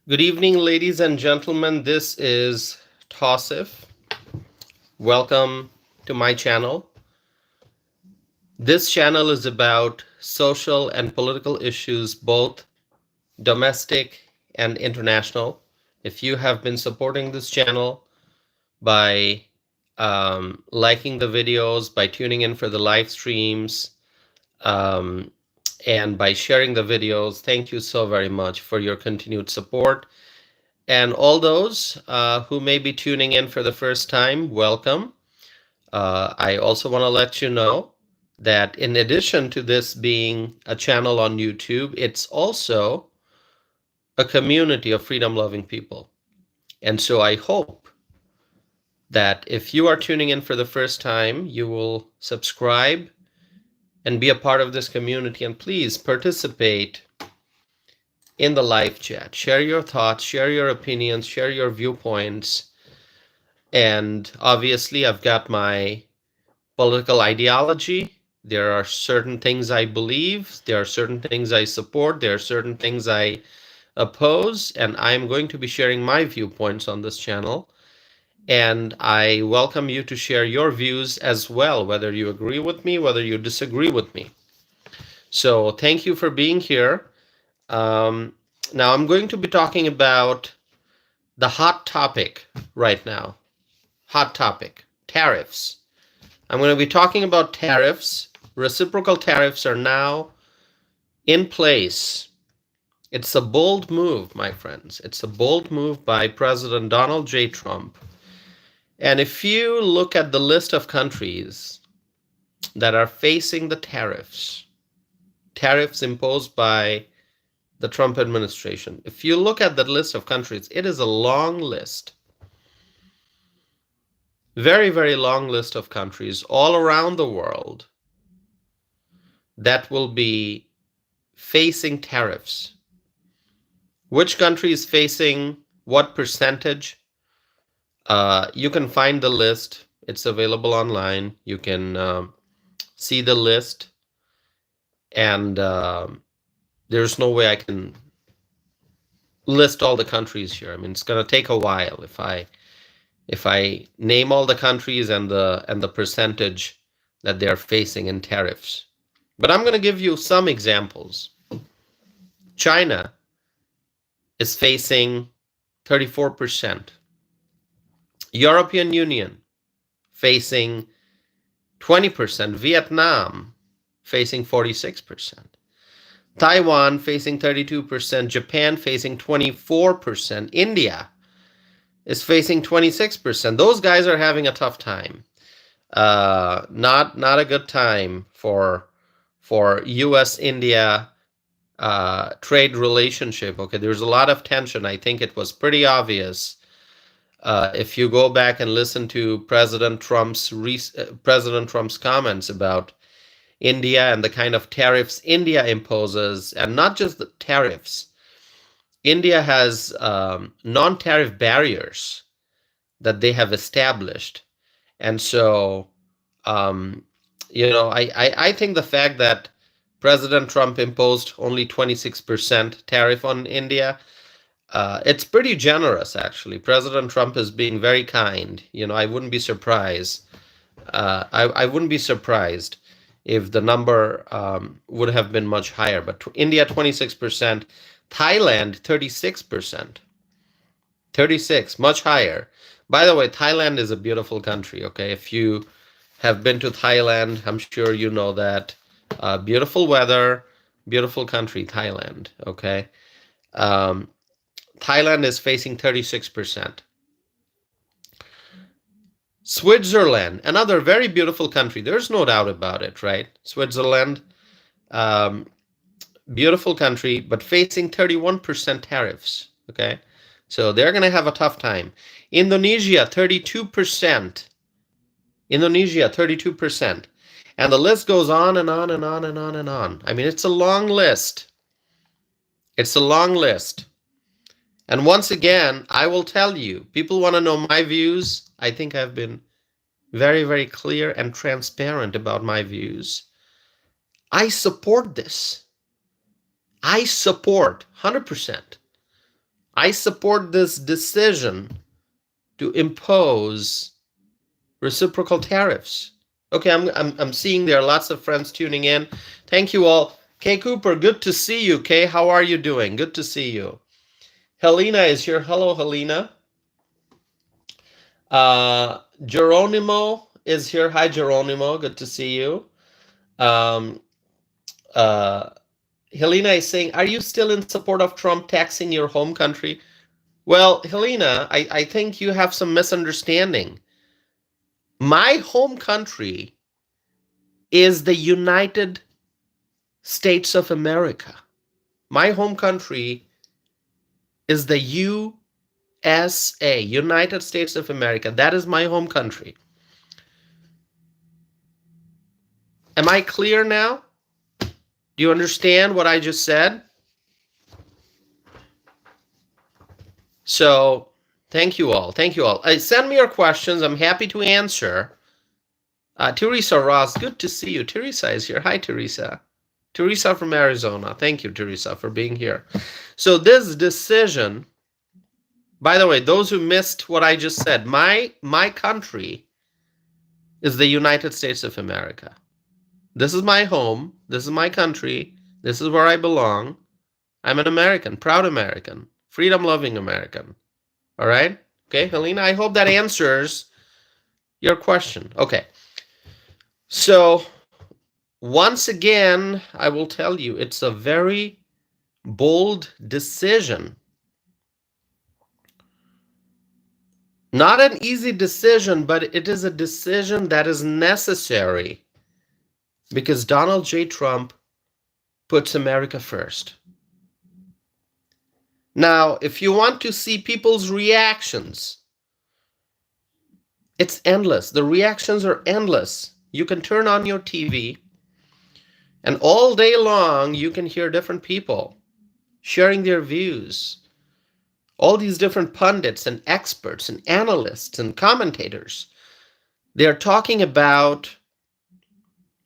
Good evening, ladies and gentlemen. This is Tausif. Welcome to my channel. This channel is about social and political issues, both domestic and international. If you have been supporting this channel by liking the videos, by tuning in for the live streams, um, and by sharing the videos, thank you so very much for your continued support. And all those who may be tuning in for the first time, welcome. I also want to let you know that in addition to this being a channel on YouTube, it's also a community of freedom-loving people. And so I hope that if you are tuning in for the first time, you will subscribe and be a part of this community. And please participate in the live chat. Share your thoughts, share your opinions, share your viewpoints. And obviously, I've got my political ideology. There are certain things I believe. There are certain things I support. There are certain things I oppose. And I'm going to be sharing my viewpoints on this channel. And I welcome you to share your views as well, whether you agree with me, whether you disagree with me. So thank you for being here. Now I'm going to be talking about the hot topic right now. Hot topic, tariffs. I'm going to be talking about tariffs. Reciprocal tariffs are now in place. It's a bold move, my friends. It's a bold move by President Donald J. Trump. And if you look at the list of countries that are facing the tariffs imposed by the Trump administration, if you look at the list of countries, it is a long list. Very, very long list of countries all around the world that will be facing tariffs. Which country is facing what percentage? You can find the list. It's available online. You can see the list. And there's no way I can list all the countries here. I mean, it's going to take a while if I name all the countries and the percentage that they're facing in tariffs. But I'm going to give you some examples. China is facing 34%. European Union facing 20%. Vietnam facing 46%. Taiwan facing 32%. Japan facing 24%. India is facing 26%. Those guys are having a tough time. Not a good time for U.S.-India trade relationship. Okay, there's a lot of tension. I think it was pretty obvious if you go back and listen to President Trump's comments about India and the kind of tariffs India imposes, and not just the tariffs. India has non-tariff barriers that they have established. And so, I think the fact that President Trump imposed only 26% tariff on India, it's pretty generous, actually. President Trump is being very kind. I wouldn't be surprised. I wouldn't be surprised if the number would have been much higher. But India, 26%. Thailand, 36%. 36, much higher. By the way, Thailand is a beautiful country, okay? If you have been to Thailand, I'm sure you know that. Beautiful weather, beautiful country, Thailand, okay? Thailand is facing 36%. Switzerland, another very beautiful country. There's no doubt about it, right? Switzerland, beautiful country, but facing 31% tariffs, okay? So they're going to have a tough time. Indonesia, 32%. Indonesia, 32%. And the list goes on and on and on and on and on. I mean, it's a long list. It's a long list. And once again, I will tell you, people want to know my views. I think I've been very, very clear and transparent about my views. I support this. I support 100%. I support this decision to impose reciprocal tariffs. Okay, I'm seeing there are lots of friends tuning in. Thank you all. Kay Cooper, good to see you. Kay, how are you doing? Good to see you. Helena is here. Hello, Helena. Geronimo is here. Hi, Geronimo. Good to see you. Um, uh, Helena is saying, are you still in support of Trump taxing your home country? Well, Helena, I think you have some misunderstanding. My home country is the United States of America. My home country is the USA, United States of America. That is my home country. Am I clear now? Do you understand what I just said? So, thank you all. Thank you all. Send me your questions. I'm happy to answer. Teresa Ross, good to see you. Teresa is here. Hi, Teresa. Teresa from Arizona. Thank you, Teresa, for being here. So this decision, by the way, those who missed what I just said, my country is the United States of America. This is my home. This is my country. This is where I belong. I'm an American, proud American, freedom-loving American. All right? Okay, Helena, I hope that answers your question. Okay. So, once again, I will tell you, it's a very bold decision. Not an easy decision, but it is a decision that is necessary because Donald J. Trump puts America first. Now, if you want to see people's reactions, it's endless. The reactions are endless. You can turn on your TV, and all day long, you can hear different people sharing their views. All these different pundits and experts and analysts and commentators, they're talking about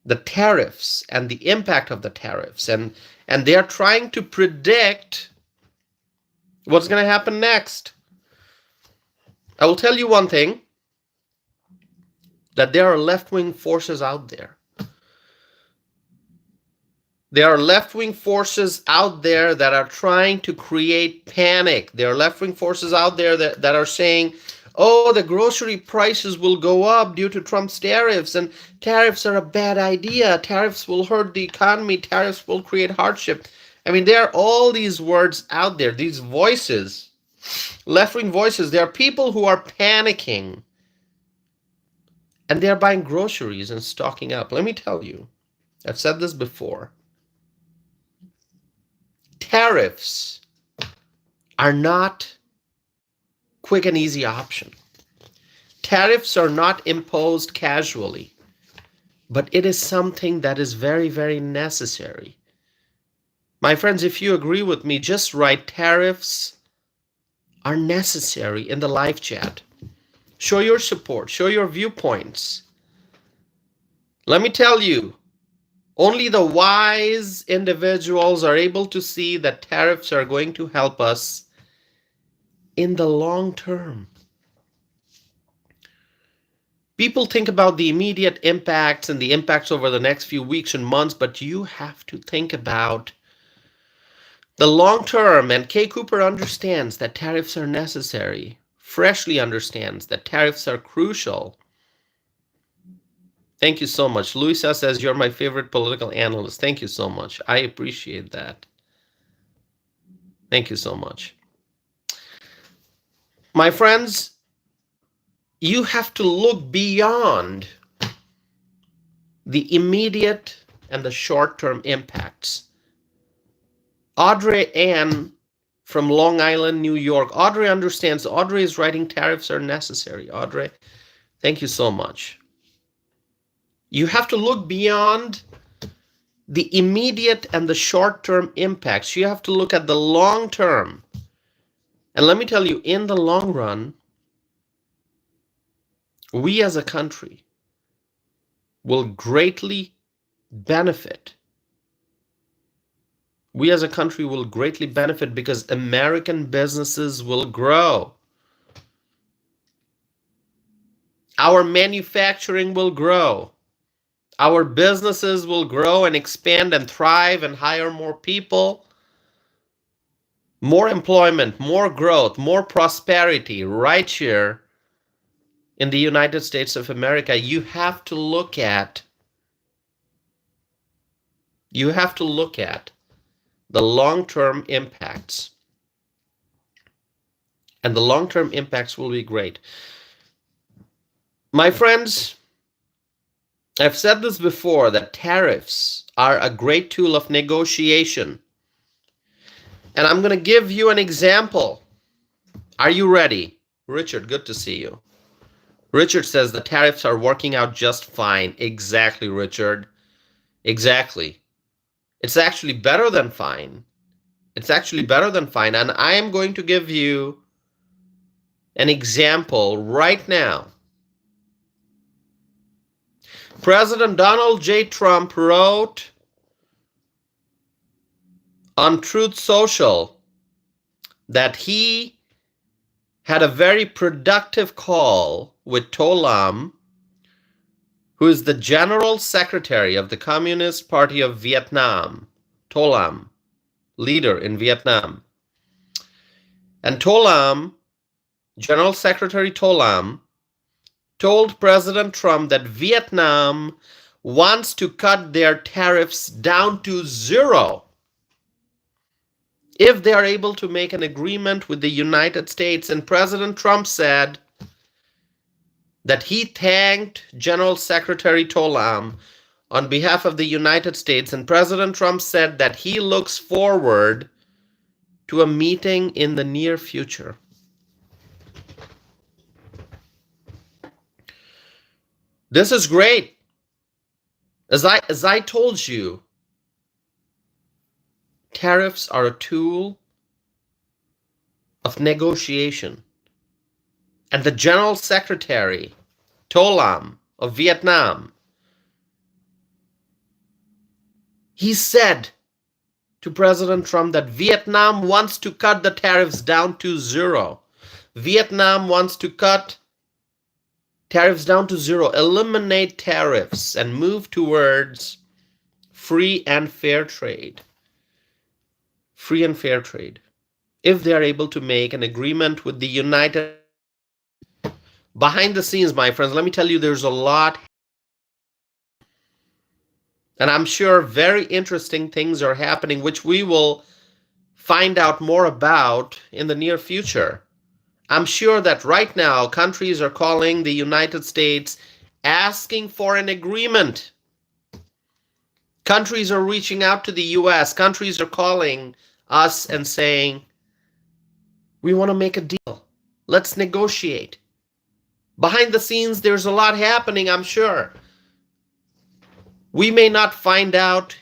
the tariffs and the impact of the tariffs, and they're trying to predict what's going to happen next. I will tell you one thing, that there are left-wing forces out there. There are left-wing forces out there that are trying to create panic. There are left-wing forces out there that are saying, oh, the grocery prices will go up due to Trump's tariffs, and tariffs are a bad idea. Tariffs will hurt the economy. Tariffs will create hardship. I mean, there are all these words out there, these voices, left-wing voices. There are people who are panicking, and they're buying groceries and stocking up. Let me tell you, I've said this before. Tariffs are not quick and easy option. Tariffs are not imposed casually, but it is something that is very, very necessary. My friends, if you agree with me, just write tariffs are necessary in the live chat. Show your support, show your viewpoints. Let me tell you, only the wise individuals are able to see that tariffs are going to help us in the long term. People think about the immediate impacts and the impacts over the next few weeks and months, but you have to think about the long term. And Kay Cooper understands that tariffs are necessary, freshly understands that tariffs are crucial. Thank you so much. Luisa says, you're my favorite political analyst. Thank you so much. I appreciate that. Thank you so much. My friends, you have to look beyond the immediate and the short-term impacts. Audrey Ann from Long Island, New York. Audrey understands. Audrey is writing tariffs are necessary. Audrey, thank you so much. You have to look beyond the immediate and the short-term impacts. You have to look at the long term. And let me tell you, in the long run, we as a country will greatly benefit We as a country will greatly benefit because American businesses will grow. Our manufacturing will grow. Our businesses will grow and expand and thrive and hire more people. More employment, more growth, more prosperity right here in the United States of America. You have to look at the long-term impacts. And the long-term impacts will be great. My friends, I've said this before, that tariffs are a great tool of negotiation. And I'm going to give you an example. Are you ready? Richard, good to see you. Richard says the tariffs are working out just fine. Exactly, Richard. Exactly. It's actually better than fine. It's actually better than fine. And I am going to give you an example right now. President Donald J. Trump wrote on Truth Social that he had a very productive call with To Lam, who is the General Secretary of the Communist Party of Vietnam. To Lam, leader in Vietnam. And To Lam, General Secretary To Lam, told President Trump that Vietnam wants to cut their tariffs down to zero if they are able to make an agreement with the United States. And President Trump said that he thanked General Secretary To Lam on behalf of the United States. And President Trump said that he looks forward to a meeting in the near future. This is great. As I told you, tariffs are a tool of negotiation. And the General Secretary, To Lam of Vietnam, he said to President Trump that Vietnam wants to cut the tariffs down to zero. Vietnam wants to cut tariffs down to zero, eliminate tariffs, and move towards free and fair trade. Free and fair trade. If they are able to make an agreement with the United States. Behind the scenes, my friends, let me tell you, there's a lot. And I'm sure very interesting things are happening, which we will find out more about in the near future. I'm sure that right now countries are calling the United States asking for an agreement. Countries are reaching out to the US. Countries are calling us and saying, we want to make a deal. Let's negotiate. Behind the scenes, there's a lot happening, I'm sure. We may not find out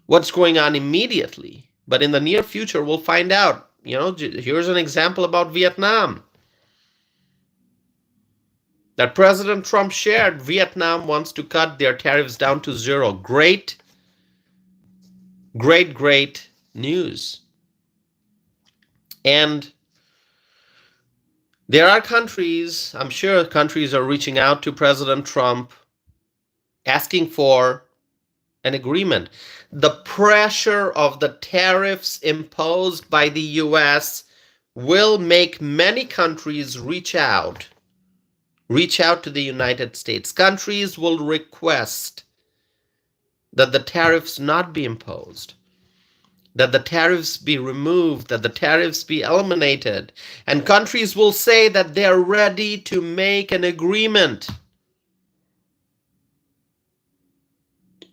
what's going on immediately, but in the near future, we'll find out. You know, here's an example about Vietnam that President Trump shared. Vietnam wants to cut their tariffs down to zero. Great, great, great news. And there are countries, I'm sure countries are reaching out to President Trump asking for an agreement. The pressure of the tariffs imposed by the US will make many countries reach out to the United States. Countries will request that the tariffs not be imposed, that the tariffs be removed, that the tariffs be eliminated. And countries will say that they are ready to make an agreement.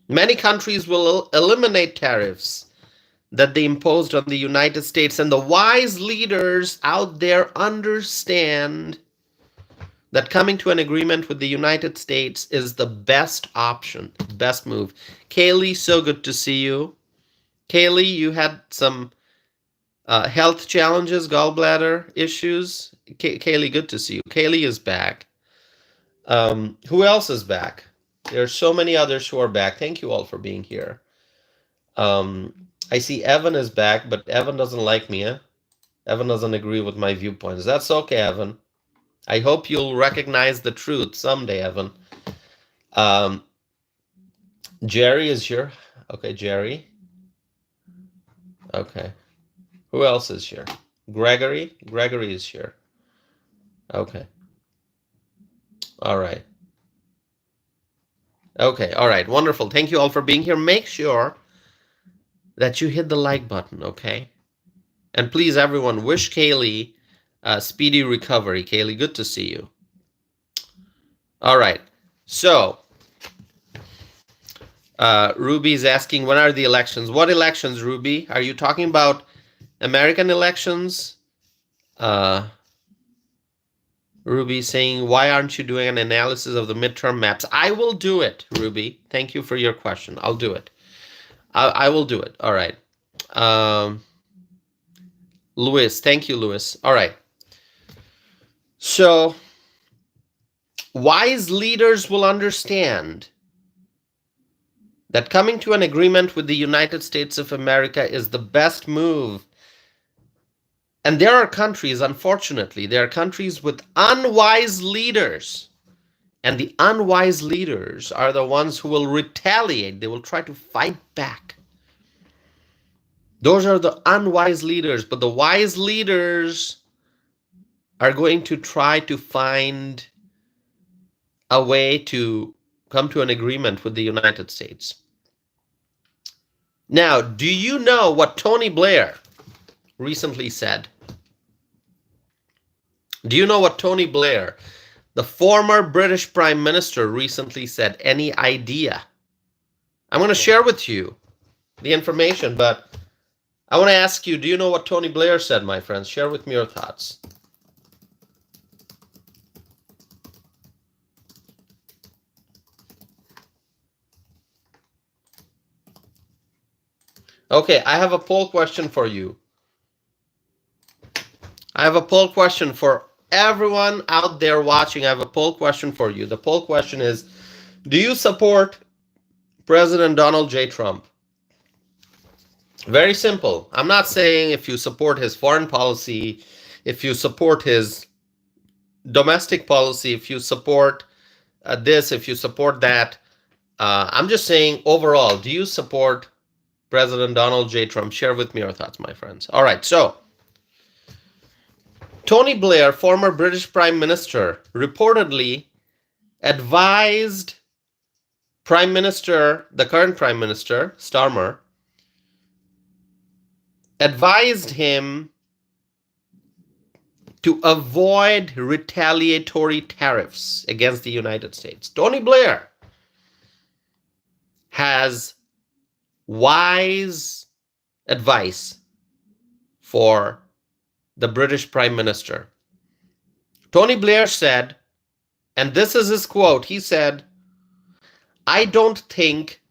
Many countries will eliminate tariffs that they imposed on the United States. And the wise leaders out there understand that coming to an agreement with the United States is the best option, best move. Kaylee, so good to see you. Kaylee, you had some health challenges, gallbladder issues. Kaylee, good to see you. Kaylee is back. Who else is Back? There are so many others who are back. Thank you all for being here. I I see Evan is back, but Evan doesn't like me. Evan doesn't agree with my viewpoints. That's okay, Evan. I hope you'll recognize the truth someday, Evan. Jerry is here. Okay, Jerry. Okay. Who else is here? Gregory? Gregory is here. Okay. All right. Okay, all right. Wonderful. Thank you all for being here. Make sure that you hit the like button, okay? And please, everyone, wish Kaylee a speedy recovery. Kaylee, good to see you. All right. So, Ruby's asking, when are the elections? What elections, Ruby? Are you talking about American elections? Ruby saying, why aren't you doing an analysis of the midterm maps? I will do it, Ruby. Thank you for your question. I'll do it. I will do it. All right. Louis, thank you, Louis. All right. So, wise leaders will understand that coming to an agreement with the United States of America is the best move. And there are countries, unfortunately, there are countries with unwise leaders. And the unwise leaders are the ones who will retaliate. They will try to fight back. Those are the unwise leaders. But the wise leaders are going to try to find a way to come to an agreement with the United States. Now, do you know what Tony Blair recently said? Do you know what Tony Blair, the former British Prime Minister, recently said? Any idea? I'm going to share with you the information, but I want to ask you, do you know what Tony Blair said, my friends? Share with me your thoughts. Okay, I have a poll question for you. I have a poll question for everyone out there watching. I have a poll question for you. The poll question is, do you support President Donald J. Trump? Very simple. I'm not saying if you support his foreign policy, if you support his domestic policy, if you support this, if you support that. I'm just saying overall, do you support President Donald J. Trump? Share with me your thoughts, my friends. All right, so Tony Blair, former British Prime Minister, reportedly advised Prime Minister, the current Prime Minister, Starmer, advised him to avoid retaliatory tariffs against the United States. Tony Blair has wise advice for the British Prime Minister. Tony Blair said, and this is his quote, he said, I don't think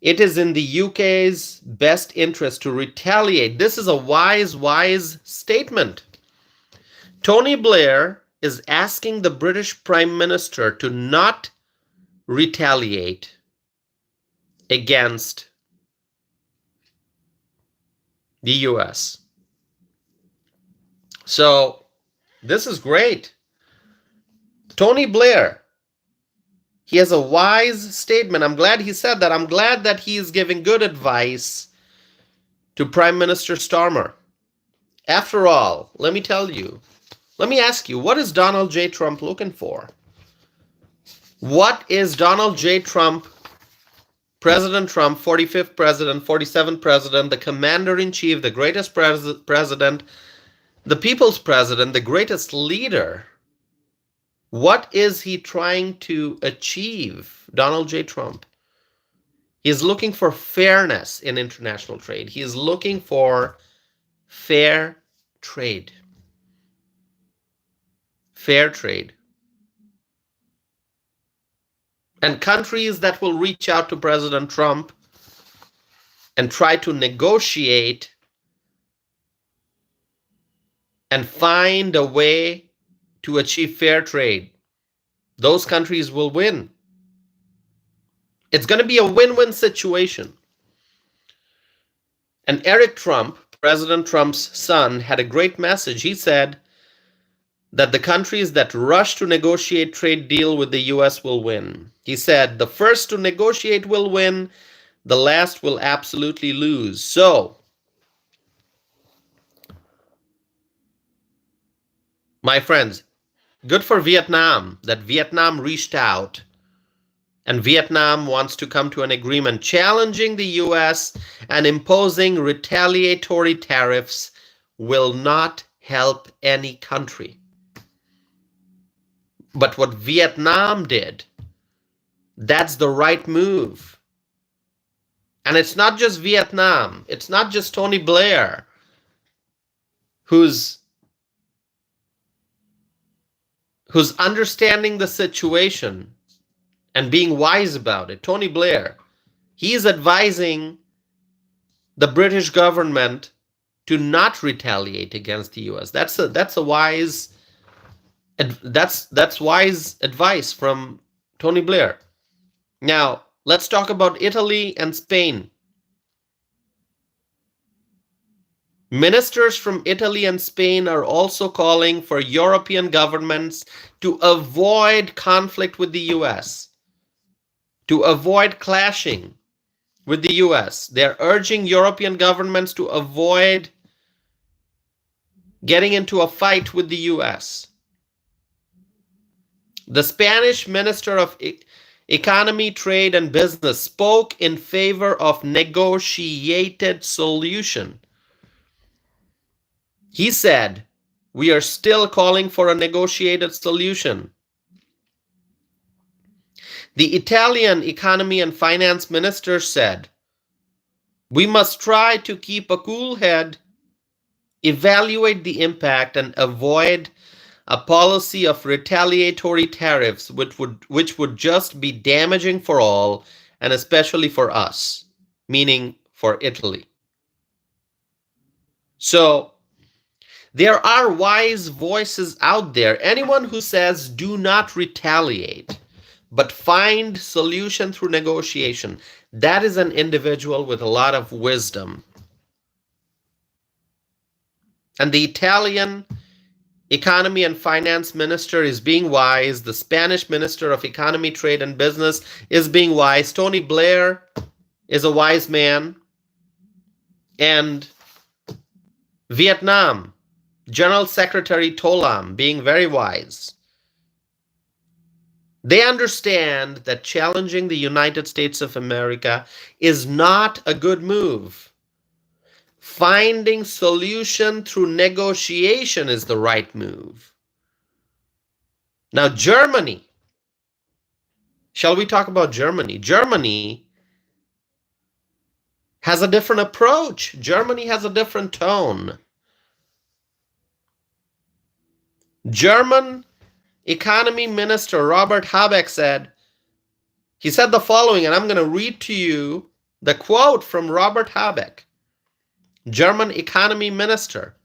it is in the UK's best interest to retaliate. This is a wise statement. Tony Blair is asking the British Prime Minister to not retaliate against the US. So this is great. Tony Blair, he has a wise statement. I'm glad he said that. I'm glad that he is giving good advice to Prime Minister Starmer. After all, let me tell you, let me ask you, what is Donald J. Trump looking for? What is Donald J. Trump, President Trump, 45th president, 47th president, the commander-in-chief, the greatest president, the people's president, the greatest leader? What is he trying to achieve, Donald J. Trump? He is looking for fairness in international trade. He is looking for fair trade. Fair trade. And countries that will reach out to President Trump and try to negotiate and find a way to achieve fair trade, those countries will win. It's going to be a win-win situation. And Eric Trump, President Trump's son, had a great message. He said that the countries that rush to negotiate trade deal with the US will win. He said the first to negotiate will win, the last will absolutely lose. So, my friends, good for Vietnam that Vietnam reached out and Vietnam wants to come to an agreement challenging the US and imposing retaliatory tariffs will not help any country. But what Vietnam did, that's the right move. And it's not just Vietnam, it's not just Tony Blair who's understanding the situation and being wise about it. Tony Blair, he is advising the British government to not retaliate against the US. That's wise advice from Tony Blair. Now, let's talk about Italy and Spain. Ministers from Italy and Spain are also calling for European governments to avoid conflict with the US, to avoid clashing with the US. They're urging European governments to avoid getting into a fight with the US. The Spanish Minister of Economy, Trade, and Business spoke in favor of negotiated solution. He said, "We are still calling for a negotiated solution." The Italian Economy and Finance Minister said, "We must try to keep a cool head, evaluate the impact, and avoid a policy of retaliatory tariffs which would just be damaging for all, and especially for us," meaning for Italy. So, there are wise voices out there. Anyone who says do not retaliate, but find solution through negotiation, that is an individual with a lot of wisdom. And the Italian Economy and Finance Minister is being wise. The Spanish Minister of Economy, Trade, and Business is being wise. Tony Blair is a wise man. And Vietnam, General Secretary Tolam being very wise. They understand that challenging the United States of America is not a good move. Finding solution through negotiation is the right move. Now, Germany. Shall we talk about Germany? Germany has a different approach. Germany has a different tone. German Economy Minister Robert Habeck said the following, and I'm going to read to you the quote from Robert Habeck, German Economy Minister.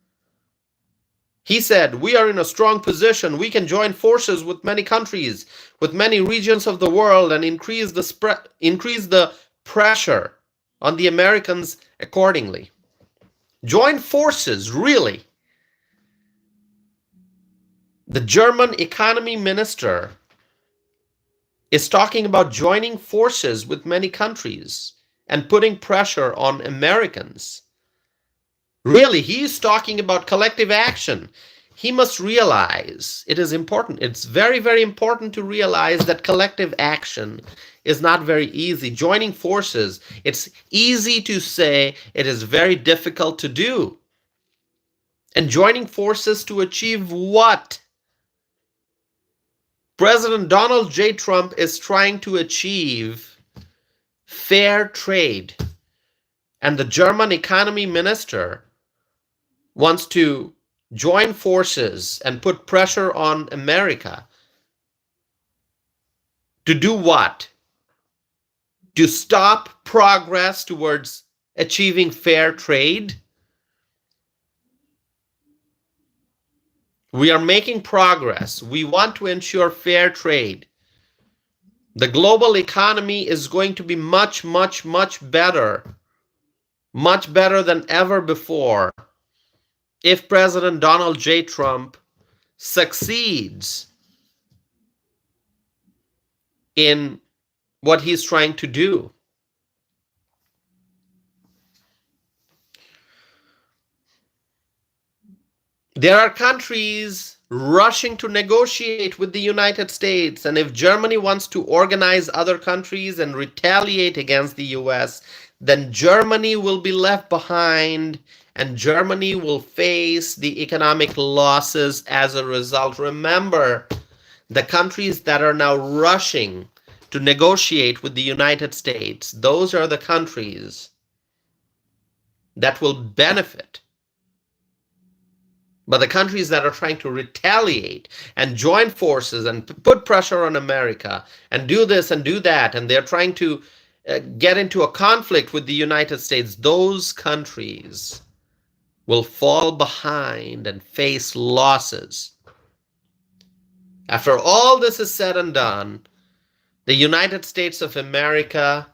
He said, "We are in a strong position. We can join forces with many countries, with many regions of the world, and increase the pressure on the Americans accordingly." Join forces, really? The German Economy Minister is talking about joining forces with many countries and putting pressure on Americans. Really, he's talking about collective action. He must realize it is important. It's very, very important to realize that collective action is not very easy. Joining forces, it's easy to say, it is very difficult to do. And joining forces to achieve what? President Donald J. Trump is trying to achieve fair trade. And the German Economy Minister wants to join forces and put pressure on America to do what? To stop progress towards achieving fair trade? We are making progress. We want to ensure fair trade. The global economy is going to be much, much, much better much better than ever before if President Donald J. Trump succeeds in what he's trying to do. There are countries rushing to negotiate with the United States, and if Germany wants to organize other countries and retaliate against the US, then Germany will be left behind and Germany will face the economic losses as a result. Remember, the countries that are now rushing to negotiate with the United States, those are the countries that will benefit. But the countries that are trying to retaliate and join forces and put pressure on America and do this and do that, and they're trying to get into a conflict with the United States, those countries will fall behind and face losses. After all this is said and done, the United States of America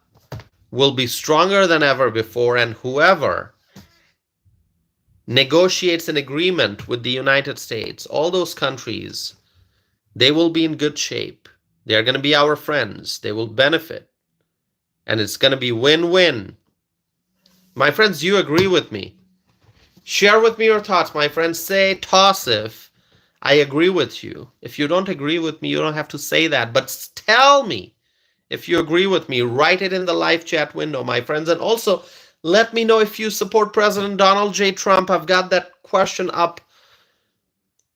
will be stronger than ever before, and whoever negotiates an agreement with the United States, all those countries, they will be in good shape. They're going to be our friends. They will benefit. And it's going to be win-win. My friends, do you agree with me? Share with me your thoughts, my friends. Say, toss if I agree with you. If you don't agree with me, you don't have to say that. But tell me if you agree with me. Write it in the live chat window, my friends. And also, let me know if you support President Donald J. Trump. I've got that question up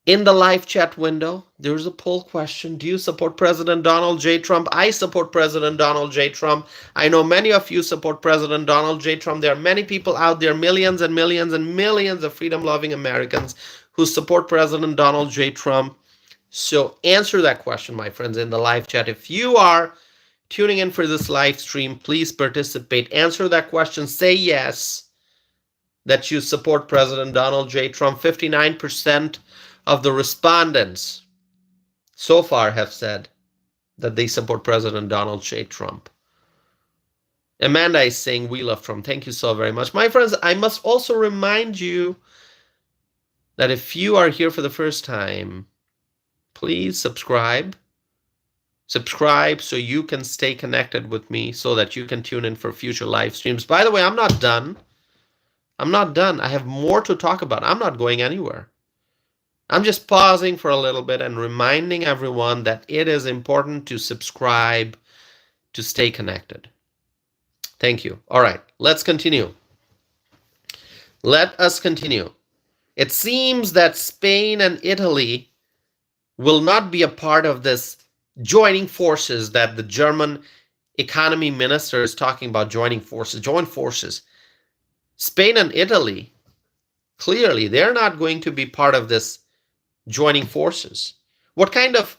in the live chat window. There's a poll question. Do you support President Donald J. Trump? I support President Donald J. Trump. I know many of you support President Donald J. Trump. There are many people out there, millions and millions and millions of freedom-loving Americans who support President Donald J. Trump. So answer that question, my friends, in the live chat. If you are tuning in for this live stream, please participate. Answer that question. Say yes, that you support President Donald J. Trump. 59% of the respondents so far have said that they support President Donald J. Trump. Amanda is saying, we love Trump. Thank you so very much. My friends, I must also remind you that if you are here for the first time, please subscribe. Subscribe so you can stay connected with me, so that you can tune in for future live streams. By the way, I'm not done. I'm not done. I have more to talk about. I'm not going anywhere. I'm just pausing for a little bit and reminding everyone that it is important to subscribe to stay connected. Thank you. All right, let's continue. Let us continue. It seems that Spain and Italy will not be a part of this joining forces that the German economy minister is talking about. Joining forces, join forces. Spain and Italy, clearly, they're not going to be part of this joining forces. What kind of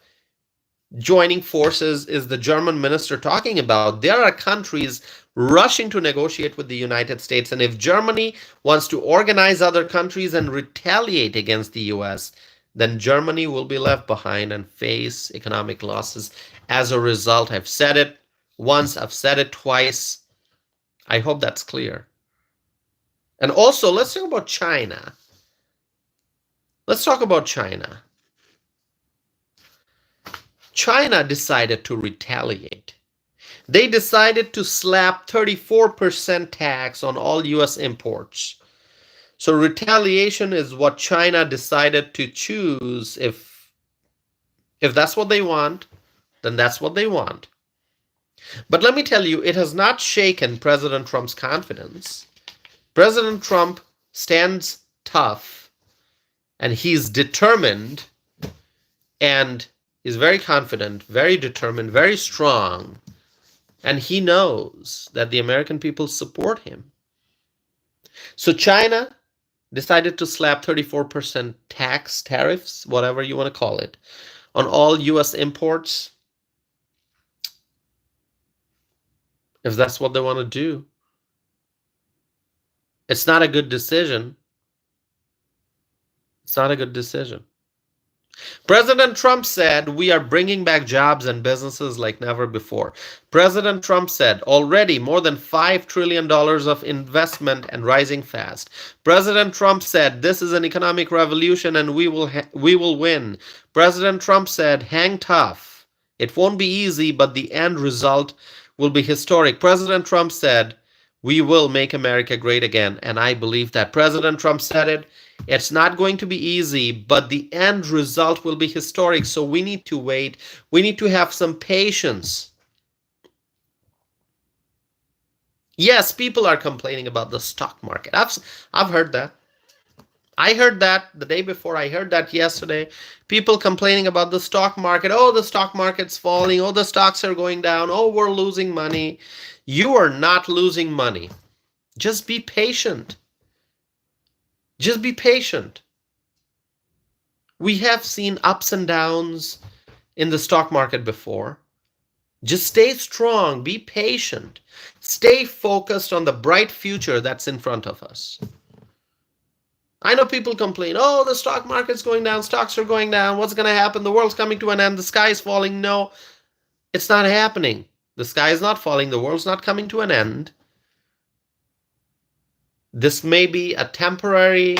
joining forces is the German minister talking about? There are countries rushing to negotiate with the United States, and if Germany wants to organize other countries and retaliate against the US, then Germany will be left behind and face economic losses as a result. I've said it once, I've said it twice. I hope that's clear. And also, let's talk about China. Let's talk about China. China decided to retaliate. They decided to slap 34% tax on all US imports. So retaliation is what China decided to choose. If that's what they want, then that's what they want. But let me tell you, it has not shaken President Trump's confidence. President Trump stands tough, and he's determined, and he's very confident, very determined, very strong, and he knows that the American people support him. So China decided to slap 34% tax, tariffs, whatever you want to call it, on all US imports. If that's what they want to do, it's not a good decision. It's not a good decision. President Trump said we are bringing back jobs and businesses like never before. President Trump said already more than $5 trillion of investment and rising fast. President Trump said this is an economic revolution and we will win. President Trump said hang tough. It won't be easy, but the end result will be historic. President Trump said we will make America great again, and I believe that. President Trump said it. It's not going to be easy, but the end result will be historic. So we need to wait. We need to have some patience. Yes, people are complaining about the stock market. I've heard that. I heard that the day before. I heard that yesterday. People complaining about the stock market. Oh, the stock market's falling. Oh, the stocks are going down. Oh, we're losing money. You are not losing money. Just be patient. Just be patient. We have seen ups and downs in the stock market before. Just stay strong, be patient, stay focused on the bright future that's in front of us. I know people complain, oh, the stock market's going down, stocks are going down, what's going to happen? The world's coming to an end, the sky is falling. No, it's not happening. The sky is not falling, the world's not coming to an end. This may be a temporary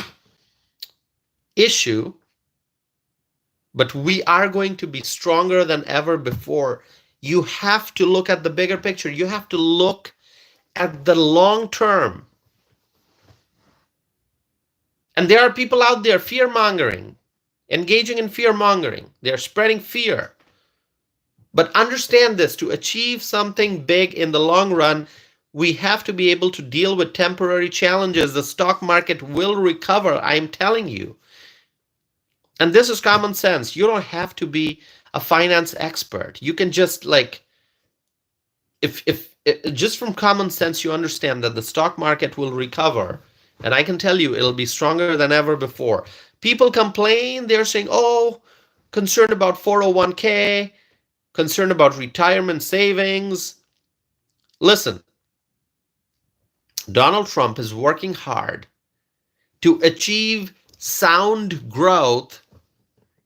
issue, but we are going to be stronger than ever before. You have to look at the bigger picture. You have to look at the long term. And there are people out there fear-mongering, engaging in fear-mongering. They're spreading fear. But understand this, to achieve something big in the long run, we have to be able to deal with temporary challenges. The stock market will recover, I'm telling you. And this is common sense. You don't have to be a finance expert. You can just if just from common sense, you understand that the stock market will recover. And I can tell you, it'll be stronger than ever before. People complain. They're saying, oh, concerned about 401k, concerned about retirement savings. Listen, Donald Trump is working hard to achieve sound growth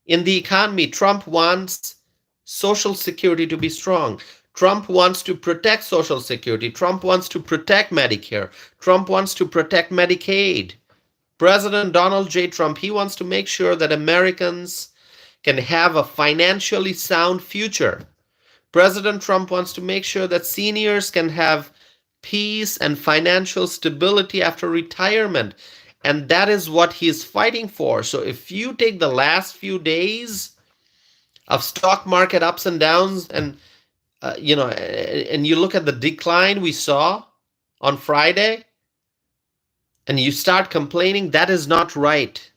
in the economy. Trump wants Social Security to be strong. Trump wants to protect Social Security. Trump wants to protect Medicare. Trump wants to protect Medicaid. President Donald J. Trump, he wants to make sure that Americans can have a financially sound future. President Trump wants to make sure that seniors can have peace and financial stability after retirement. And that is what he's fighting for. So if you take the last few days of stock market ups and downs and you look at the decline we saw on Friday and you start complaining, that is not right.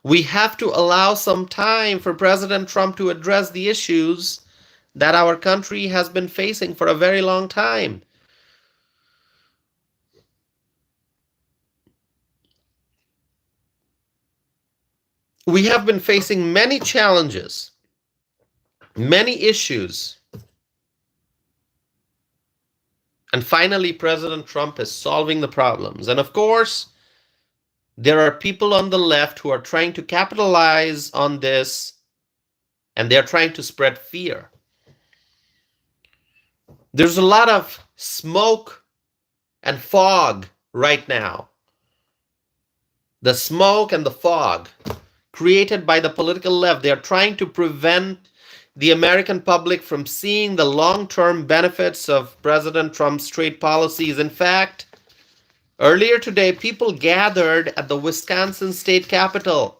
We have to allow some time for President Trump to address the issues that our country has been facing for a very long time. We have been facing many challenges, many issues. And finally, President Trump is solving the problems. And of course, there are people on the left who are trying to capitalize on this, and they're trying to spread fear. There's a lot of smoke and fog right now. The smoke and the fog created by the political left, they are trying to prevent the American public from seeing the long-term benefits of President Trump's trade policies. In fact, earlier today, people gathered at the Wisconsin state capitol,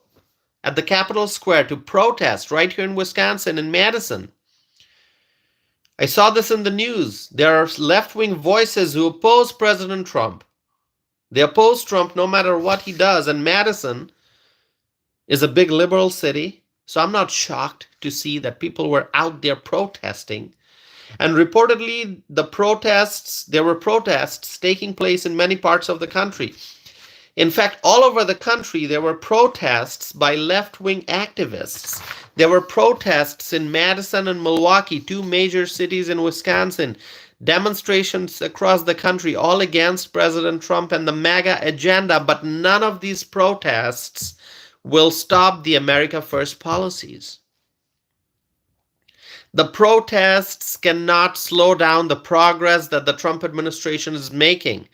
at the Capitol Square, to protest right here in Wisconsin, in Madison. I saw this in the news. There are left-wing voices who oppose President Trump. They oppose Trump no matter what he does. And Madison is a big liberal city. So I'm not shocked to see that people were out there protesting. And reportedly, there were protests taking place in many parts of the country. In fact, all over the country, there were protests by left-wing activists. There were protests in Madison and Milwaukee, two major cities in Wisconsin. Demonstrations across the country, all against President Trump and the MAGA agenda. But none of these protests will stop the America First policies. The protests cannot slow down the progress that the Trump administration is making.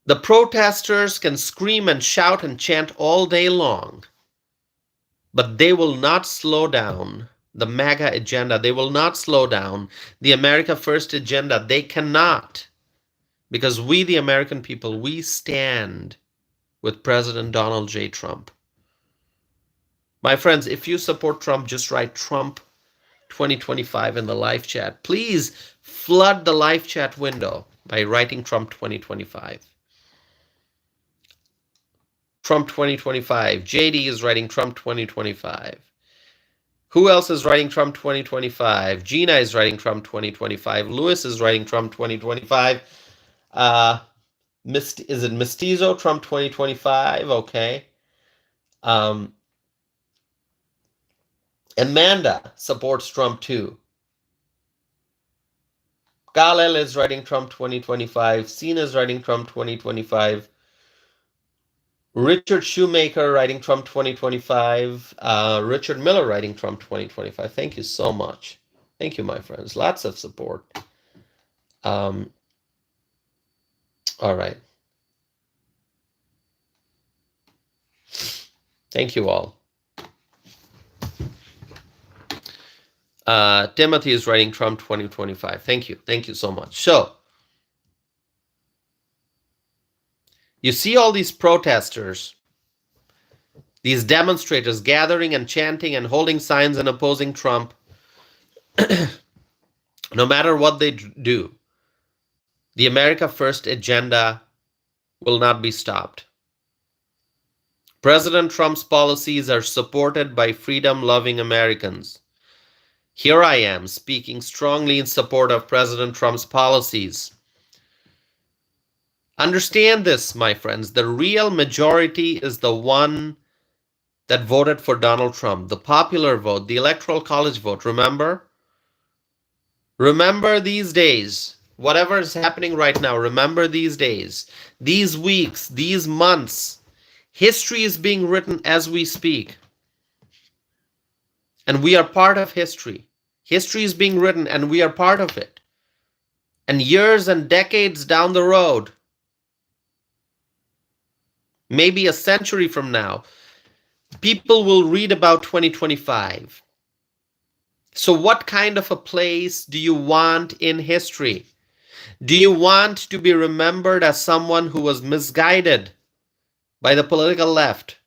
The protesters can scream and shout and chant all day long, but they will not slow down the MAGA agenda. They will not slow down the America First agenda. They cannot, because we, the American people, we stand with President Donald J. Trump. My friends, if you support Trump, just write Trump 2025 in the live chat. Please flood the live chat window by writing Trump 2025. Trump 2025. JD is writing Trump 2025. Who else is writing Trump 2025? Gina is writing Trump 2025. Lewis is writing Trump 2025. Is it Mestizo? Trump 2025. Okay. Amanda supports Trump too. Galel is writing Trump 2025. Sina is writing Trump 2025. Richard Shoemaker writing Trump 2025. Richard Miller writing Trump 2025. Thank you so much. Thank you, my friends. Lots of support. All right. Thank you all. Timothy is writing Trump 2025. Thank you. Thank you so much. So, you see all these protesters, these demonstrators gathering and chanting and holding signs and opposing Trump. No matter what they do, the America First agenda will not be stopped. President Trump's policies are supported by freedom-loving Americans. Here I am speaking strongly in support of President Trump's policies. Understand this, my friends. The real majority is the one that voted for Donald Trump. The popular vote, the electoral college vote, remember? Remember these days. Whatever is happening right now, remember these days, these weeks, these months. History is being written as we speak. And we are part of history. History is being written and we are part of it. And years and decades down the road, maybe a century from now, people will read about 2025. So what kind of a place do you want in history? Do you want to be remembered as someone who was misguided by the political left?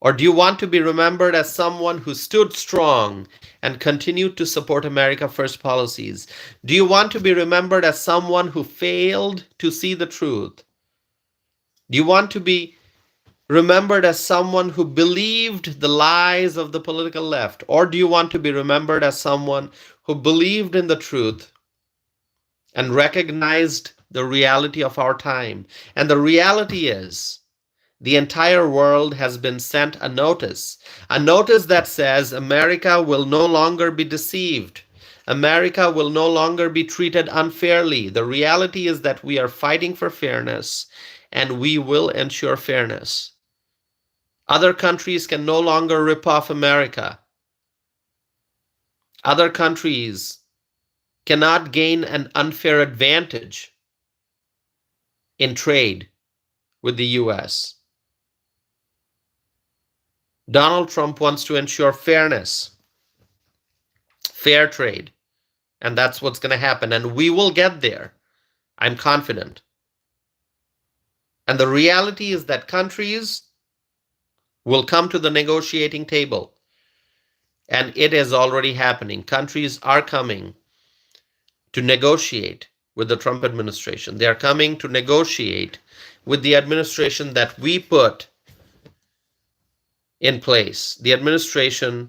Or do you want to be remembered as someone who stood strong and continued to support America First policies? Do you want to be remembered as someone who failed to see the truth? Do you want to be remembered as someone who believed the lies of the political left? Or do you want to be remembered as someone who believed in the truth and recognized the reality of our time? And the reality is, the entire world has been sent a notice that says America will no longer be deceived. America will no longer be treated unfairly. The reality is that we are fighting for fairness, and we will ensure fairness. Other countries can no longer rip off America. Other countries cannot gain an unfair advantage in trade with the US. Donald Trump wants to ensure fairness, fair trade, and that's what's going to happen. And we will get there. I'm confident. And the reality is that countries will come to the negotiating table. And it is already happening. Countries are coming to negotiate with the Trump administration. They are coming to negotiate with the administration that we put in place, the administration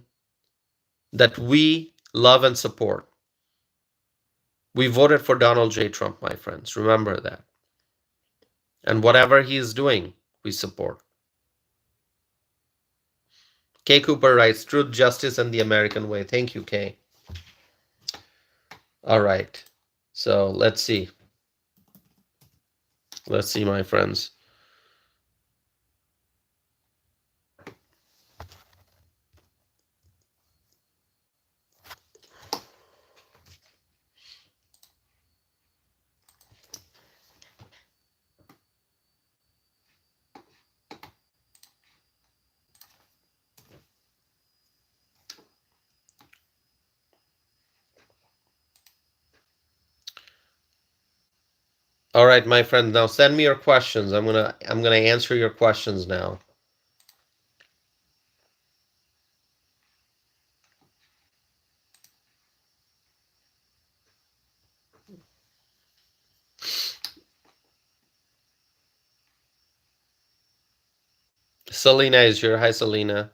that we love and support. We voted for Donald J. Trump, my friends. Remember that. And whatever he is doing, we support. Kay Cooper writes, truth, justice, and the American way. Thank you, Kay. All right. So let's see. Let's see, my friends. All right, my friend. Now send me your questions. I'm gonna answer your questions now. Selena is here. Hi, Selena.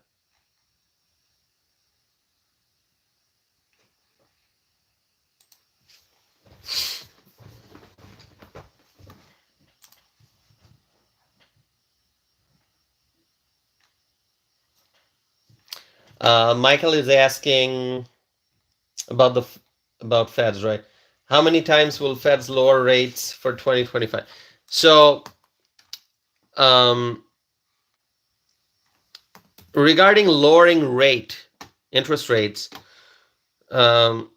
Michael is asking about about Feds, right? How many times will Feds lower rates for 2025? So, um, regarding lowering interest rates, um,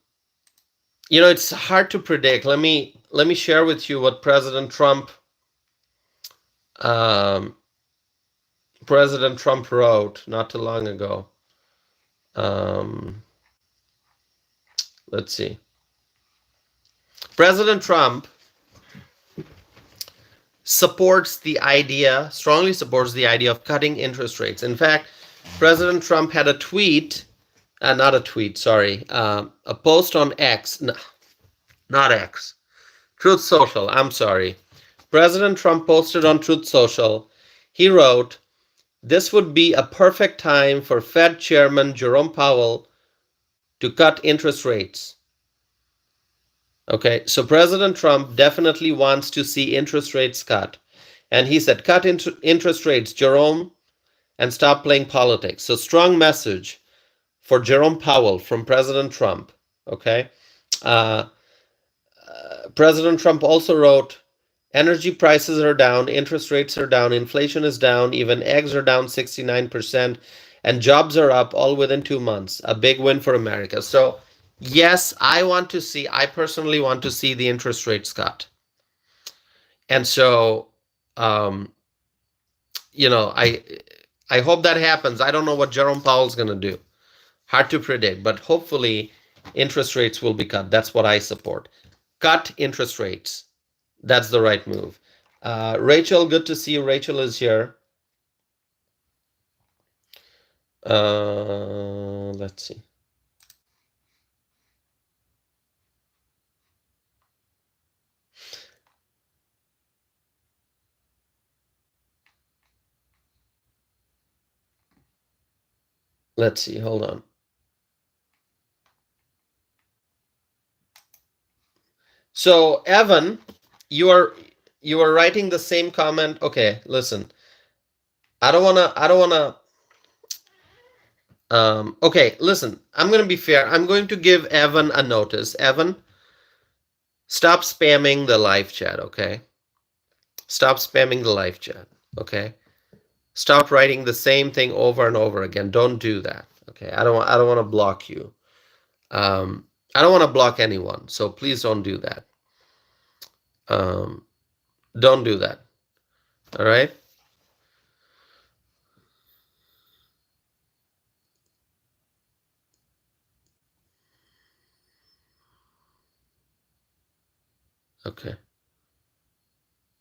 it's hard to predict. Let me share with you what um, President Trump wrote not too long ago. Um, let's see. President Trump strongly supports the idea of cutting interest rates. In fact, President Trump had a tweet, not a tweet, sorry, a post on X, no, not X, Truth Social, I'm sorry. President Trump posted on Truth Social, he wrote, "This would be a perfect time for Fed Chairman Jerome Powell to cut interest rates." Okay, so President Trump definitely wants to see interest rates cut. And he said, cut interest rates, Jerome, and stop playing politics. So strong message for Jerome Powell from President Trump. Okay. Uh, President Trump also wrote, energy prices are down, interest rates are down, inflation is down, even eggs are down 69%, and jobs are up all within 2 months. A big win for America. So, yes, I personally want to see the interest rates cut. And so, um, I hope that happens. I don't know what Jerome Powell's going to do. Hard to predict, but hopefully interest rates will be cut. That's what I support. Cut interest rates. That's the right move. Rachel, good to see you. Rachel is here. Let's see. Let's see. Hold on. So, Evan, you are writing the same comment. Okay, listen. I don't wanna. Okay, listen. I'm gonna be fair. I'm going to give Evan a notice. Evan, stop spamming the live chat. Okay. Stop spamming the live chat. Okay. Stop writing the same thing over and over again. Don't do that. Okay. I don't want to block you. I don't want to block anyone. So please don't do that. Don't do that. All right. Okay.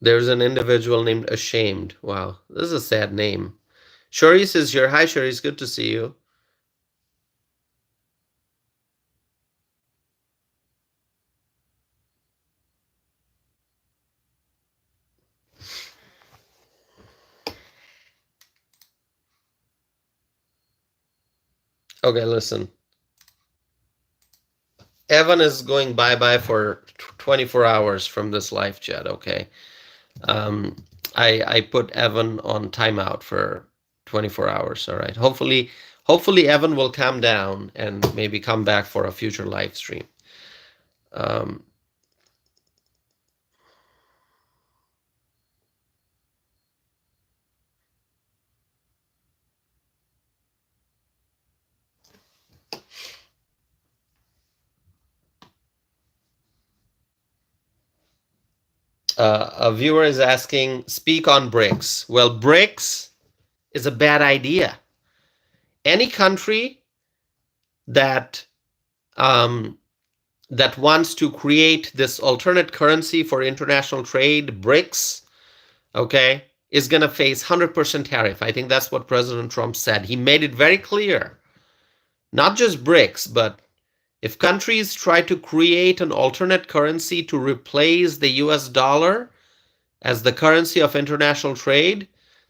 There's an individual named Ashamed. Wow. This is a sad name. Sharice is here. Hi, Sharice. Good to see you. Okay, listen. Evan is going bye-bye for 24 hours from this live chat, okay? I put Evan on timeout for 24 hours, all right? Hopefully Evan will calm down and maybe come back for a future live stream. A viewer is asking, speak on BRICS. Well, BRICS is a bad idea. Any country that that wants to create this alternate currency for international trade, BRICS, okay, is going to face 100% tariff. I think that's what President Trump said. He made it very clear. Not just BRICS, but if countries try to create an alternate currency to replace the US dollar as the currency of international trade,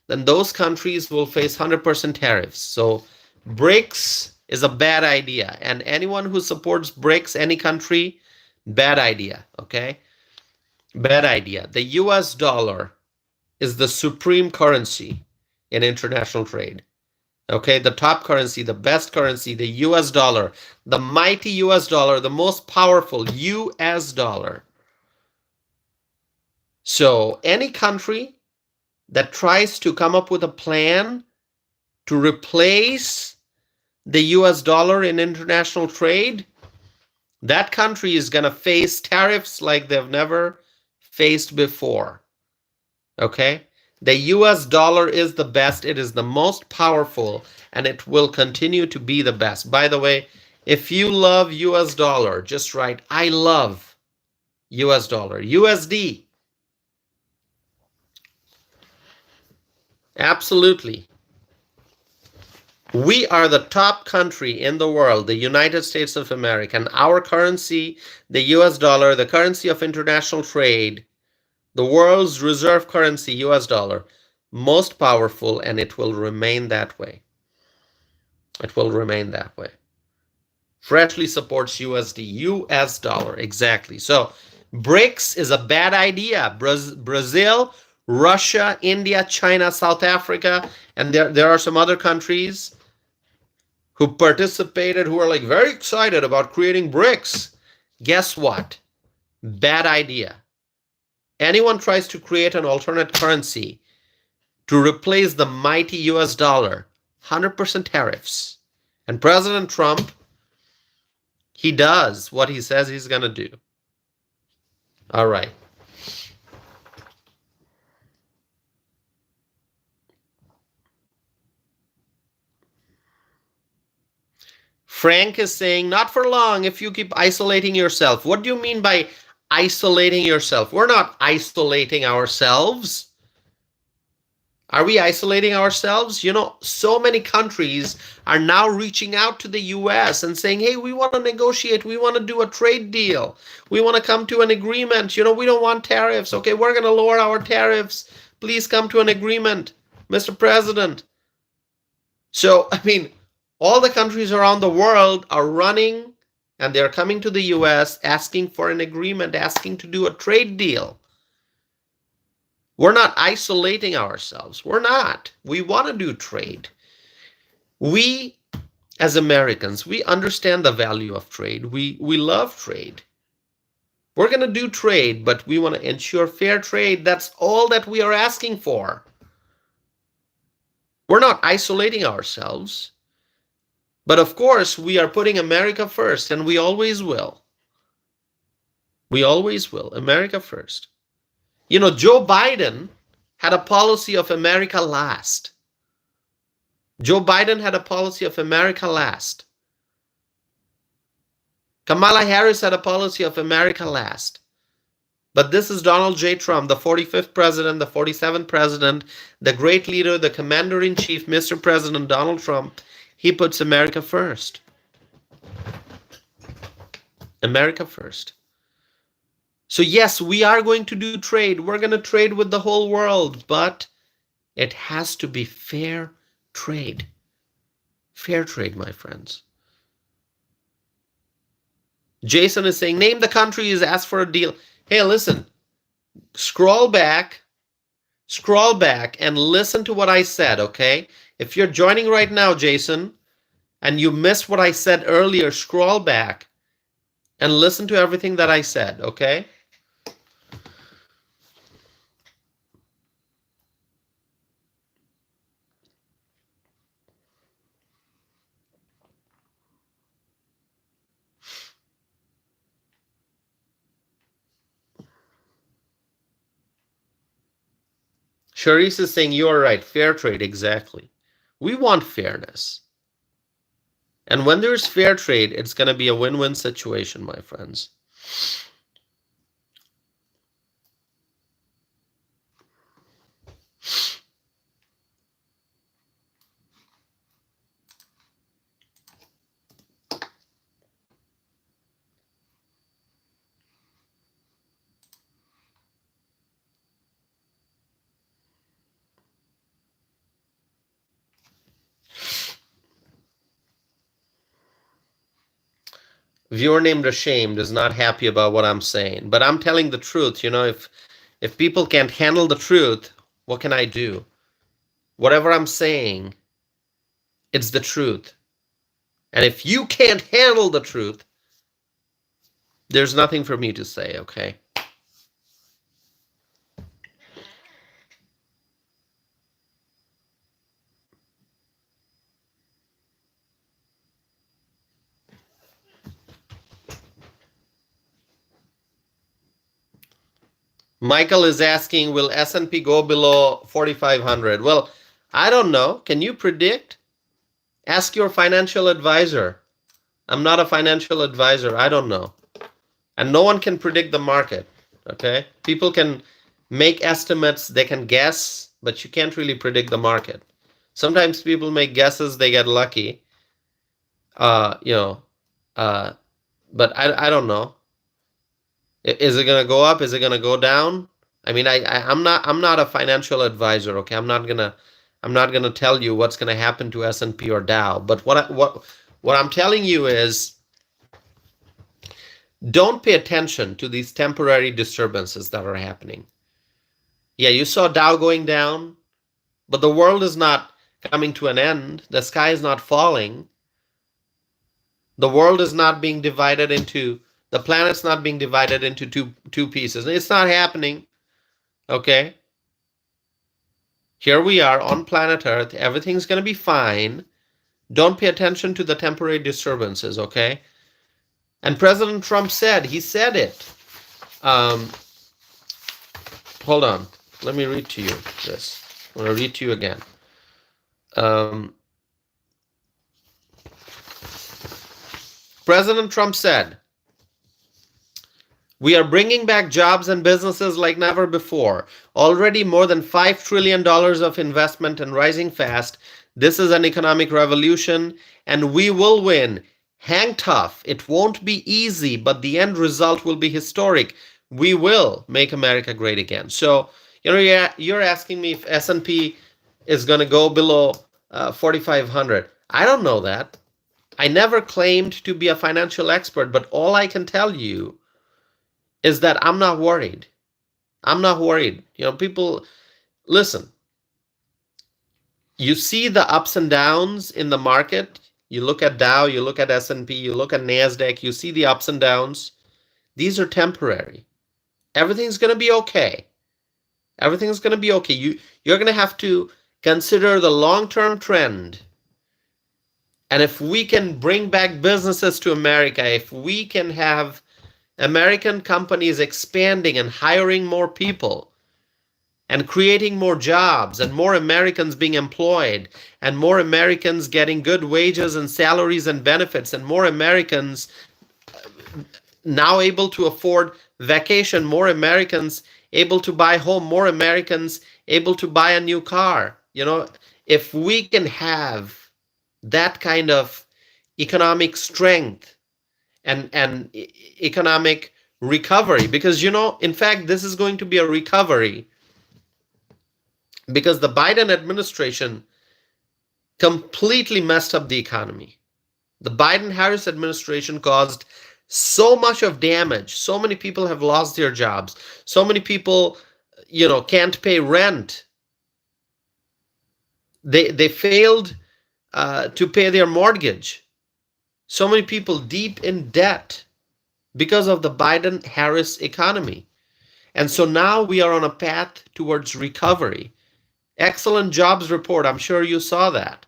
then those countries will face 100% tariffs. So BRICS is a bad idea. And anyone who supports BRICS, any country, bad idea, okay? Bad idea. The US dollar is the supreme currency in international trade. Okay, the top currency, the best currency, the US dollar, the mighty US dollar, the most powerful US dollar. So any country that tries to come up with a plan to replace the US dollar in international trade, that country is going to face tariffs like they've never faced before. Okay? The US dollar is the best, it is the most powerful, and it will continue to be the best. By the way, if you love US dollar, just write, I love US dollar. USD. Absolutely. We are the top country in the world, the United States of America, and our currency, the US dollar, the currency of international trade, the world's reserve currency, US dollar, most powerful, and it will remain that way. It will remain that way. Freshly supports USD, US dollar, exactly. So BRICS is a bad idea. Brazil, Russia, India, China, South Africa, and there are some other countries who participated, who are like very excited about creating BRICS. Guess what? Bad idea. Anyone tries to create an alternate currency to replace the mighty US dollar, 100% tariffs. And President Trump, he does what he says he's going to do. All right. Frank is saying, not for long if you keep isolating yourself. What do you mean by isolating yourself? We're not isolating ourselves. Are we isolating ourselves? You know, so many countries are now reaching out to the US and saying, hey, we want to negotiate. We want to do a trade deal. We want to come to an agreement. You know, we don't want tariffs. Okay, we're going to lower our tariffs. Please come to an agreement, Mr. President. So, I mean, all the countries around the world are running and they're coming to the US asking for an agreement, asking to do a trade deal. We're not isolating ourselves. We're not. We want to do trade. We, as Americans, we understand the value of trade. We love trade. We're going to do trade, but we want to ensure fair trade. That's all that we are asking for. We're not isolating ourselves. But of course, we are putting America first, and we always will. We always will. America first. You know, Joe Biden had a policy of America last. Joe Biden had a policy of America last. Kamala Harris had a policy of America last. But this is Donald J. Trump, the 45th president, the 47th president, the great leader, the commander-in-chief, Mr. President Donald Trump. He puts America first. America first. So yes, we are going to do trade. We're going to trade with the whole world, but it has to be fair trade. Fair trade, my friends. Jason is saying, name the countries, ask for a deal. Hey, listen, scroll back and listen to what I said, okay? If you're joining right now, Jason, and you missed what I said earlier, scroll back and listen to everything that I said, okay? Charisse is saying, you are right, fair trade, exactly. We want fairness. And when there's fair trade, it's going to be a win-win situation, my friends. Viewer named Ashamed is not happy about what I'm saying, but I'm telling the truth. If people can't handle the truth, what can I do? Whatever I'm saying, it's the truth. And if you can't handle the truth, there's nothing for me to say, okay? Michael is asking, will S&P go below 4,500? Well, I don't know. Can you predict? Ask your financial advisor. I'm not a financial advisor. I don't know. And no one can predict the market, okay? People can make estimates, they can guess, but you can't really predict the market. Sometimes people make guesses, they get lucky. Uh, you know, uh, but I don't know. Is it gonna go up? Is it gonna go down? I mean, I'm not a financial advisor, okay? I'm not gonna tell you what's gonna happen to S&P or Dow. But what I'm telling you is, don't pay attention to these temporary disturbances that are happening. Yeah, you saw Dow going down, but the world is not coming to an end. The sky is not falling. The world is not being divided into, the planet's not being divided into two pieces. It's not happening. Okay? Here we are on planet Earth. Everything's going to be fine. Don't pay attention to the temporary disturbances, okay? And President Trump he said it. Hold on. Let me read to you this. I'm going to read to you again. President Trump said, we are bringing back jobs and businesses like never before. Already more than $5 trillion of investment and rising fast. This is an economic revolution and we will win. Hang tough. It won't be easy, but the end result will be historic. We will make America great again. So, you're asking me if S&P is going to go below 4,500. I don't know that. I never claimed to be a financial expert, but all I can tell you is that I'm not worried. I'm not worried. People, listen. You see the ups and downs in the market. You look at Dow, you look at S&P, you look at NASDAQ, you see the ups and downs. These are temporary. Everything's going to be okay. Everything's going to be okay. You're going to have to consider the long-term trend. And if we can bring back businesses to America, if we can have American companies expanding and hiring more people and creating more jobs and more Americans being employed and more Americans getting good wages and salaries and benefits and more Americans now able to afford vacation, more Americans able to buy home, more Americans able to buy a new car. If we can have that kind of economic strength and economic recovery, because in fact this is going to be a recovery, because the Biden administration completely messed up the economy. The Biden-Harris administration caused so much of damage. So many people have lost their jobs. So many people can't pay rent. They failed to pay their mortgage. So many people deep in debt because of the Biden-Harris economy. And so now we are on a path towards recovery. Excellent jobs report. I'm sure you saw that.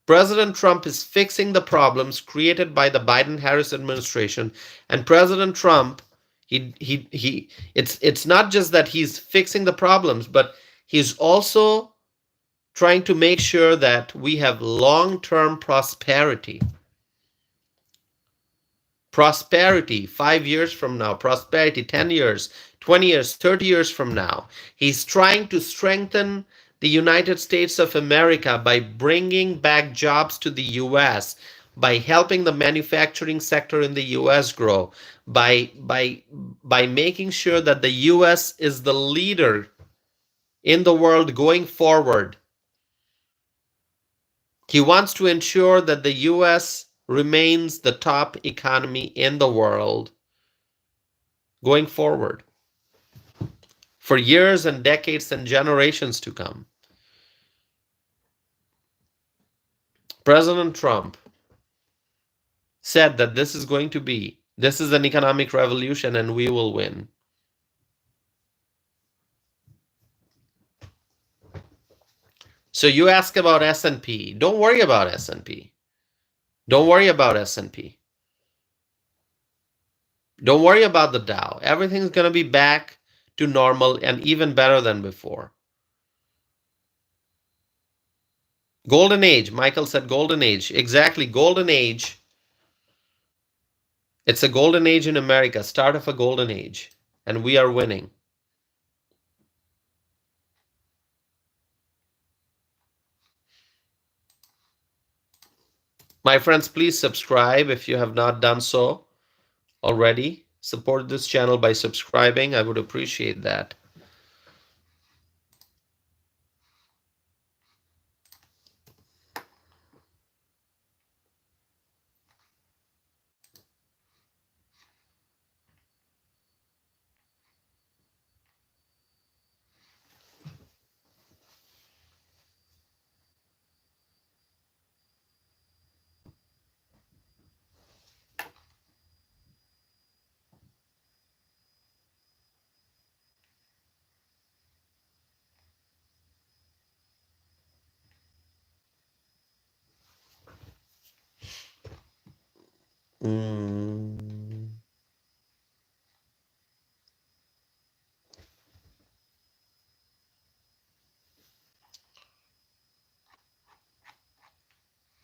President Trump is fixing the problems created by the Biden-Harris administration. And President Trump, it's not just that he's fixing the problems, but he's also trying to make sure that we have long-term prosperity. Prosperity 5 years from now, prosperity 10 years, 20 years, 30 years from now. He's trying to strengthen the United States of America by bringing back jobs to the US, by helping the manufacturing sector in the US grow, by making sure that the US is the leader in the world going forward. He wants to ensure that the US remains the top economy in the world going forward for years and decades and generations to come. President Trump said that this is an economic revolution and we will win. So you ask about S&P. Don't worry about S&P. Don't worry about S&P. Don't worry about the Dow. Everything's going to be back to normal and even better than before. Golden age. Michael said golden age. Exactly, golden age. It's a golden age in America, start of a golden age, and we are winning. My friends, please subscribe if you have not done so already. Support this channel by subscribing. I would appreciate that.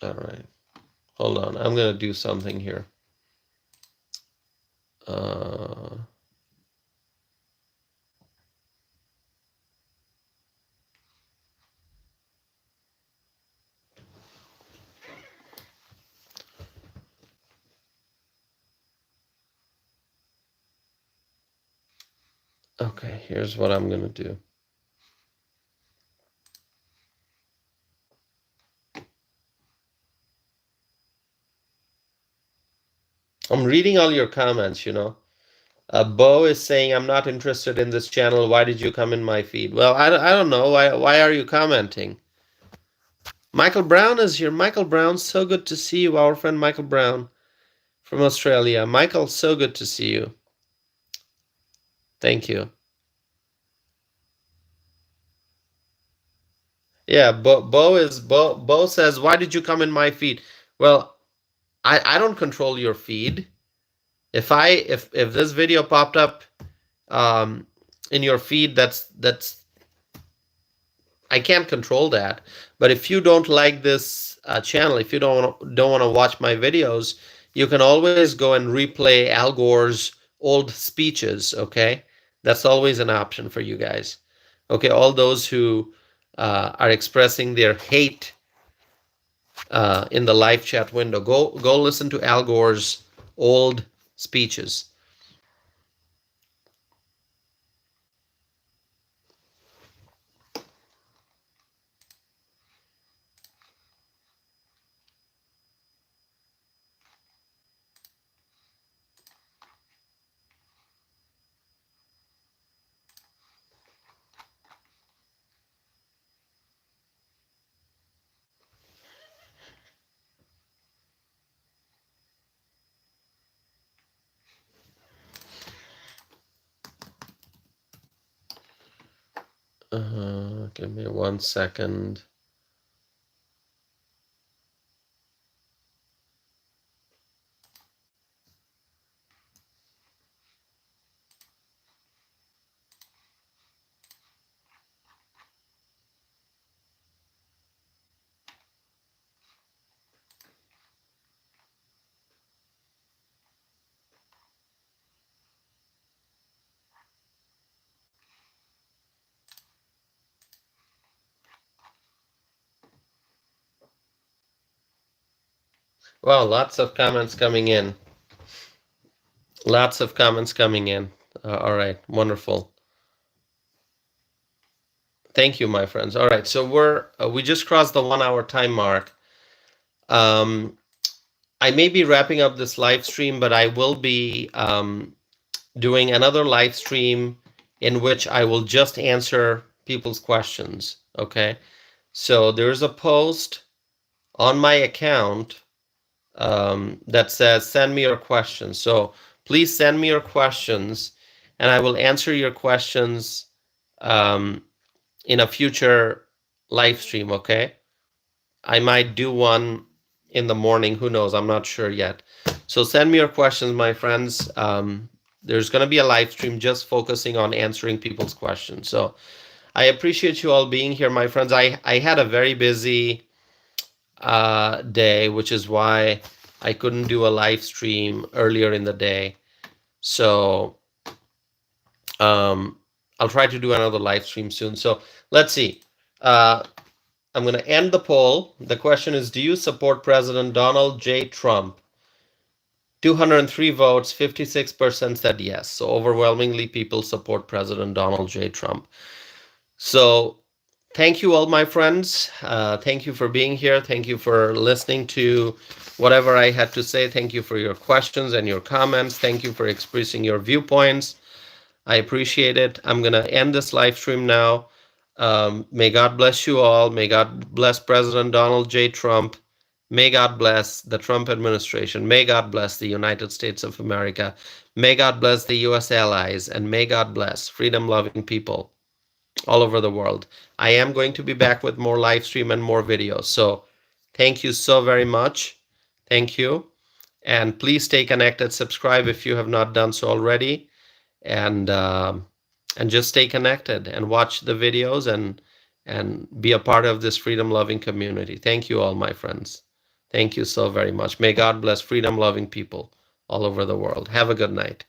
All right. Hold on. I'm going to do something here. Okay, here's what I'm going to do. I'm reading all your comments, Bo is saying, I'm not interested in this channel. Why did you come in my feed? Well, I don't know. Why are you commenting? Michael Brown is here. Michael Brown, so good to see you. Our friend Michael Brown from Australia. Michael, so good to see you. Thank you. Yeah, Bo says, why did you come in my feed? Well, I don't control your feed. If this video popped up in your feed, that's I can't control that. But if you don't like this channel, if you don't want to watch my videos, you can always go and replay Al Gore's old speeches. Okay, that's always an option for you guys. Okay, all those who are expressing their hate in the live chat window, go listen to Al Gore's old speeches. Give me 1 second. Wow, lots of comments coming in. Lots of comments coming in. All right, wonderful. Thank you, my friends. All right, so we just crossed the 1 hour time mark. I may be wrapping up this live stream, but I will be doing another live stream in which I will just answer people's questions. Okay, so there's a post on my account that says send me your questions. So please send me your questions, and I will answer your questions in a future live stream. Okay, I might do one in the morning. Who knows? I'm not sure yet. So send me your questions, my friends. There's going to be a live stream just focusing on answering people's questions. So I appreciate you all being here, my friends. I had a very busy day, which is why I couldn't do a live stream earlier in the day. So I'll try to do another live stream soon. So let's see. I'm going to end the poll. The question is, do you support President Donald J. Trump? 203 votes, 56% said yes. So overwhelmingly, people support President Donald J. Trump. So thank you all, my friends. Thank you for being here. Thank you for listening to whatever I had to say. Thank you for your questions and your comments. Thank you for expressing your viewpoints. I appreciate it. I'm going to end this live stream now. May God bless you all. May God bless President Donald J. Trump. May God bless the Trump administration. May God bless the United States of America. May God bless the U.S. allies. And may God bless freedom-loving people all over the world. I am going to be back with more live stream and more videos. So thank you so very much. Thank you. And please stay connected. Subscribe if you have not done so already. And just stay connected and watch the videos and be a part of this freedom-loving community. Thank you all, my friends. Thank you so very much. May God bless freedom-loving people all over the world. Have a good night.